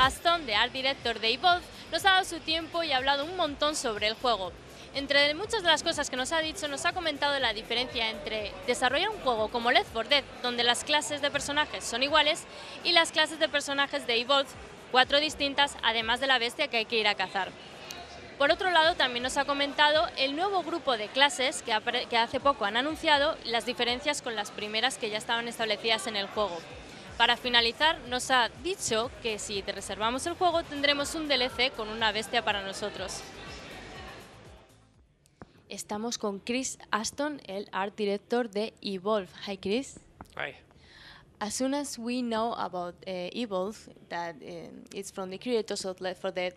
Ahston, de Art Director de Evolve, nos ha dado su tiempo y ha hablado un montón sobre el juego. Entre muchas de las cosas que nos ha dicho, nos ha comentado la diferencia entre desarrollar un juego como Left 4 Dead, donde las clases de personajes son iguales, y las clases de personajes de Evolve, 4 distintas, además de la bestia que hay que ir a cazar. Por otro lado, también nos ha comentado el nuevo grupo de clases que hace poco han anunciado, las diferencias con las primeras que ya estaban establecidas en el juego. Para finalizar, nos ha dicho que si te reservamos el juego tendremos un DLC con una bestia para nosotros. Estamos con Chris Ashton, el Art Director de Evolve. Hi, Chris. Hi. As soon as we know about Evolve, that it's from the creators of Left 4 Dead,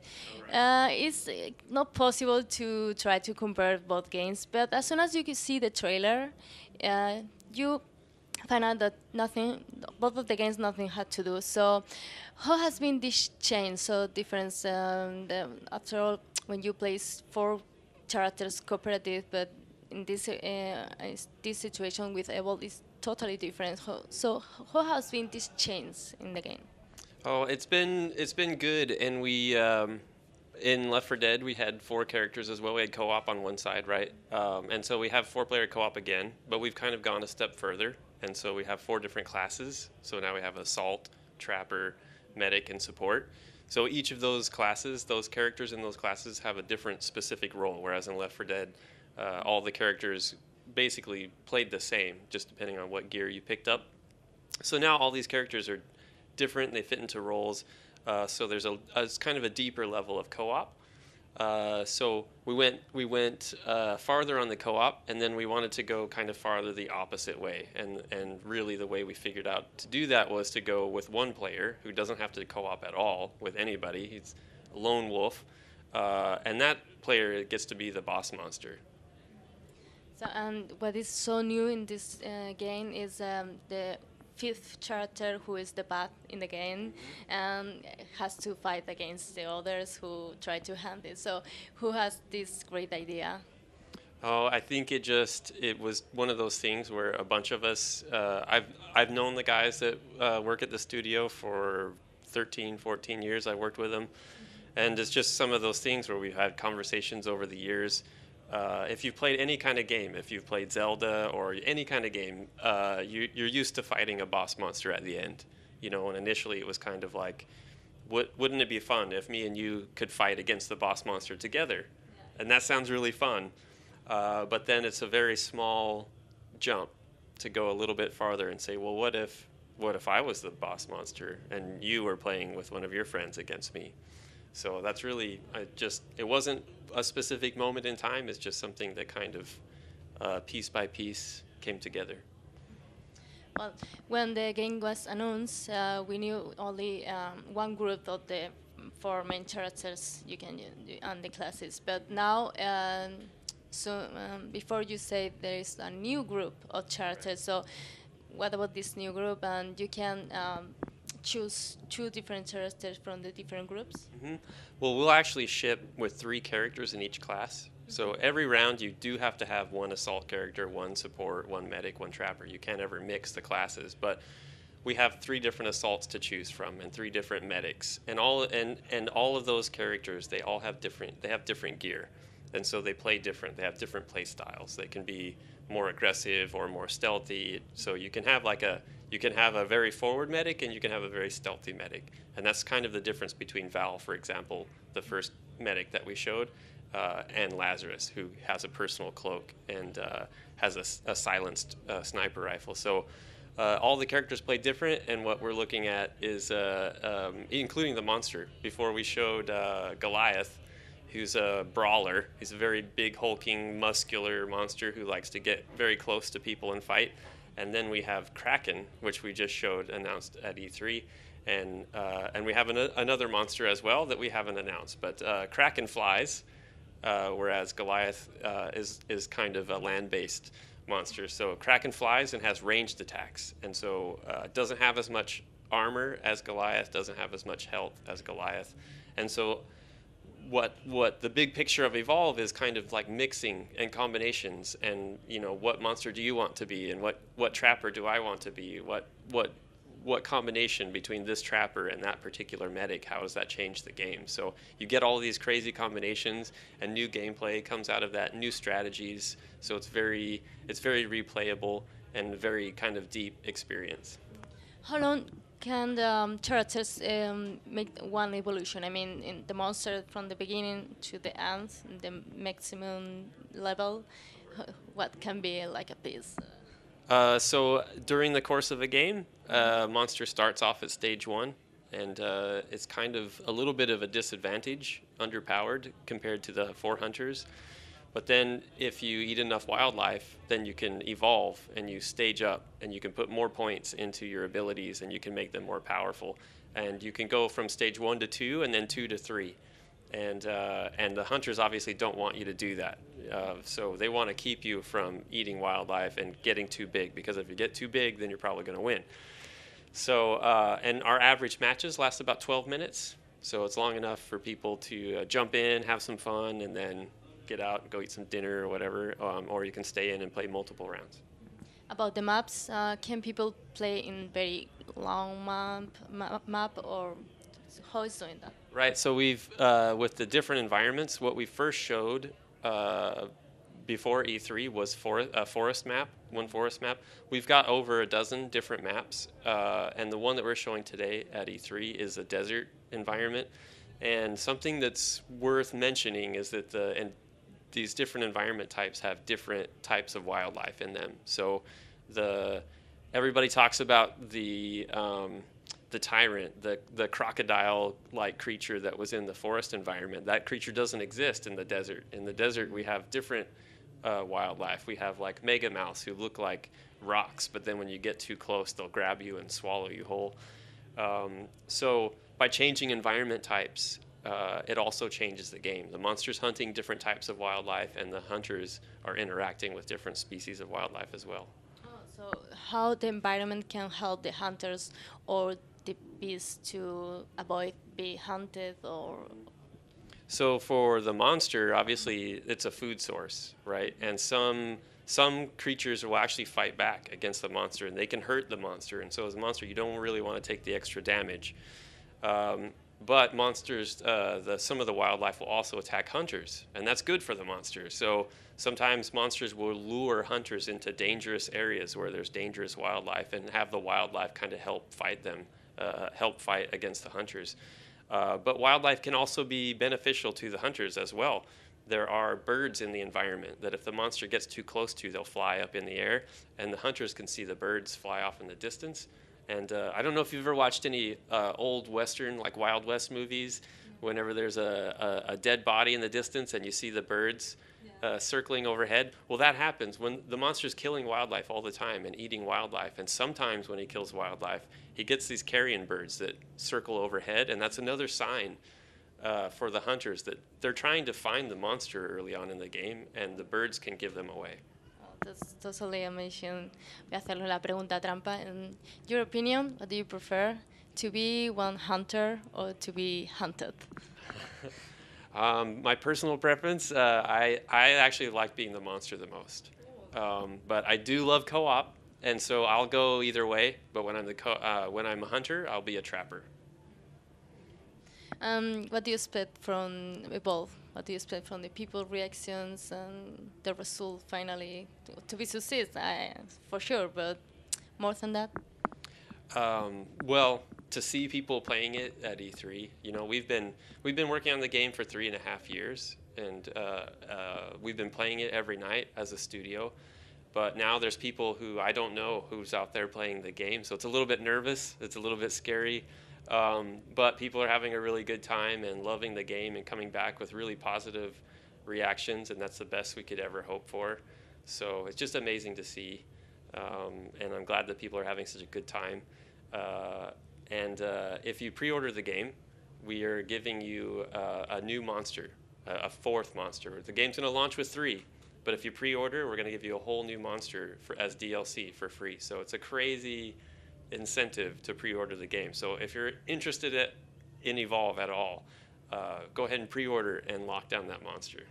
it's not possible to try to compare both games, but as soon as you can see the trailer, you find out that both of the games, nothing had to do. So how has been this change so different? After all, when you play 4 characters cooperative, but in this situation with Evolve is totally different. So how has been this change in the game? Oh, it's been good, and we in Left 4 Dead we had 4 characters as well. We had co-op on one side, right? And so we have 4-player co-op again, but we've kind of gone a step further, and so we have 4 different classes. So now we have assault, trapper, medic, and support. So each of those classes, those characters in those classes have a different specific role, whereas in Left 4 Dead, all the characters basically played the same, just depending on what gear you picked up. So now all these characters are different, they fit into roles, so there's it's kind of a deeper level of co-op. So we went farther on the co-op, and then we wanted to go kind of farther the opposite way, and really the way we figured out to do that was to go with one player who doesn't have to co-op at all with anybody. He's a lone wolf, and that player gets to be the boss monster. So, what is so new in this game is the 5th character, who is the bad in the game, has to fight against the others who try to hand it. So who has this great idea? Oh, I think it was one of those things where a bunch of us, I've known the guys that work at the studio for 13, 14 years. I worked with them. And it's just some of those things where we've had conversations over the years. If you've played any kind of game, if you've played Zelda or any kind of game, you're used to fighting a boss monster at the end. You know, and initially it was kind of like, wouldn't it be fun if me and you could fight against the boss monster together? Yeah. And that sounds really fun. But then it's a very small jump to go a little bit farther and say, well, what if I was the boss monster and you were playing with one of your friends against me? So that's really, it wasn't a specific moment in time, it's just something that kind of piece by piece came together. Well, when the game was announced, we knew only one group of the 4 main characters you can use and the classes. But now, before you say there is a new group of characters, so what about this new group? And you can choose 2 different characters from the different groups? Mm-hmm. Well, we'll actually ship with 3 characters in each class. So every round you do have to have 1 assault character, 1 support, 1 medic, 1 trapper. You can't ever mix the classes, but we have 3 different assaults to choose from and 3 different medics. And all of those characters, they have different gear. And so they play different. They have different play styles. They can be more aggressive or more stealthy. So you can have a very forward medic and you can have a very stealthy medic. And that's kind of the difference between Val, for example, the first medic that we showed, and Lazarus, who has a personal cloak and has a silenced sniper rifle. So all the characters play different, and what we're looking at is, including the monster. Before we showed Goliath, who's a brawler. He's a very big, hulking, muscular monster who likes to get very close to people and fight. And then we have Kraken, which we just announced at E3. And we have another monster as well that we haven't announced. But Kraken flies, whereas Goliath is kind of a land-based monster. So Kraken flies and has ranged attacks. And so doesn't have as much armor as Goliath, doesn't have as much health as Goliath. And so what the big picture of Evolve is kind of like mixing and combinations, and what monster do you want to be, and what trapper do I want to be, what what combination between this trapper and that particular medic, how does that change the game? So you get all these crazy combinations, and new gameplay comes out of that, new strategies. So it's very replayable and very kind of deep experience. How long can the characters make one evolution? I mean, in the monster from the beginning to the end, the maximum level, what can be like a piece? So during the course of a game, monster starts off at stage 1, and it's kind of a little bit of a disadvantage, underpowered compared to the 4 hunters. But then if you eat enough wildlife, then you can evolve and you stage up and you can put more points into your abilities and you can make them more powerful. And you can go from stage 1 to 2 and then 2 to 3. And the hunters obviously don't want you to do that. So they want to keep you from eating wildlife and getting too big, because if you get too big, then you're probably going to win. So, and our average matches last about 12 minutes. So it's long enough for people to jump in, have some fun, and then get out and go eat some dinner or whatever, or you can stay in and play multiple rounds. About the maps, can people play in very long map or how is doing that? Right, so we've, with the different environments, what we first showed before E3 was a forest map, one forest map. We've got over a dozen different maps, and the one that we're showing today at E3 is a desert environment. And something that's worth mentioning is that these different environment types have different types of wildlife in them. So everybody talks about the tyrant, the crocodile-like creature that was in the forest environment. That creature doesn't exist in the desert. In the desert, we have different wildlife. We have like mega mouse who look like rocks, but then when you get too close, they'll grab you and swallow you whole. So by changing environment types, it also changes the game. The monster's hunting different types of wildlife, and the hunters are interacting with different species of wildlife as well. So how the environment can help the hunters or the beasts to avoid being hunted? Or so for the monster, obviously it's a food source, right? And some creatures will actually fight back against the monster, and they can hurt the monster. And so as a monster, you don't really want to take the extra damage. But monsters, some of the wildlife will also attack hunters, and that's good for the monster. So sometimes monsters will lure hunters into dangerous areas where there's dangerous wildlife, and have the wildlife kind of help fight them, help fight against the hunters. But wildlife can also be beneficial to the hunters as well. There are birds in the environment that if the monster gets too close to, they'll fly up in the air, and the hunters can see the birds fly off in the distance. And I don't know if you've ever watched any old Western, like Wild West movies, whenever there's a dead body in the distance and you see the birds circling overhead. Well, that happens when the monster's killing wildlife all the time and eating wildlife. And sometimes when he kills wildlife, he gets these carrion birds that circle overhead. And that's another sign for the hunters that they're trying to find the monster early on in the game, and the birds can give them away. That's totally amazing. Voy a hacerle la pregunta trampa. In your opinion, what do you prefer? To be one hunter or to be hunted? My personal preference, I actually like being the monster the most. But I do love co-op, and so I'll go either way. But when I'm a hunter, I'll be a trapper. What do you expect from Evolve? What do you expect from the people reactions and the result finally to be success? For sure, but more than that? Well, to see people playing it at E3, we've been working on the game for 3.5 years, and we've been playing it every night as a studio. But now there's people who I don't know who's out there playing the game, so it's a little bit nervous. It's a little bit scary. But people are having a really good time and loving the game and coming back with really positive reactions, and that's the best we could ever hope for. So it's just amazing to see, and I'm glad that people are having such a good time. And if you pre-order the game, we are giving you a new monster, a 4th monster. The game's going to launch with 3, but if you pre-order, we're going to give you a whole new monster as DLC for free. So it's a crazy incentive to pre-order the game. So if you're interested in Evolve at all, go ahead and pre-order and lock down that monster.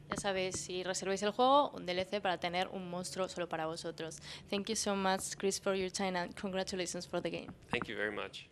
Ya sabéis, si reserváis el juego, un DLC para tener un monstruo solo para vosotros. Thank you so much, Chris, for your time and congratulations for the game. Thank you very much.